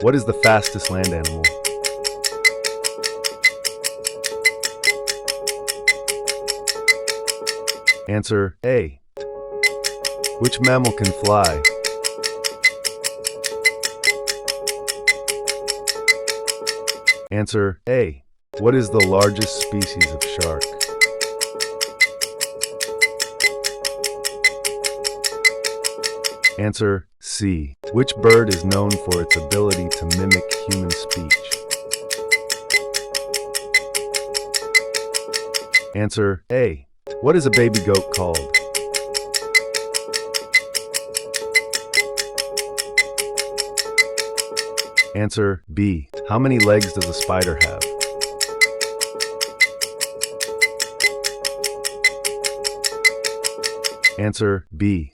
What is the fastest land animal? Answer A. Which mammal can fly? Answer A. What is the largest species of shark? Answer C. Which bird is known for its ability to mimic human speech? Answer A. What is a baby goat called? Answer B. How many legs does a spider have? Answer B.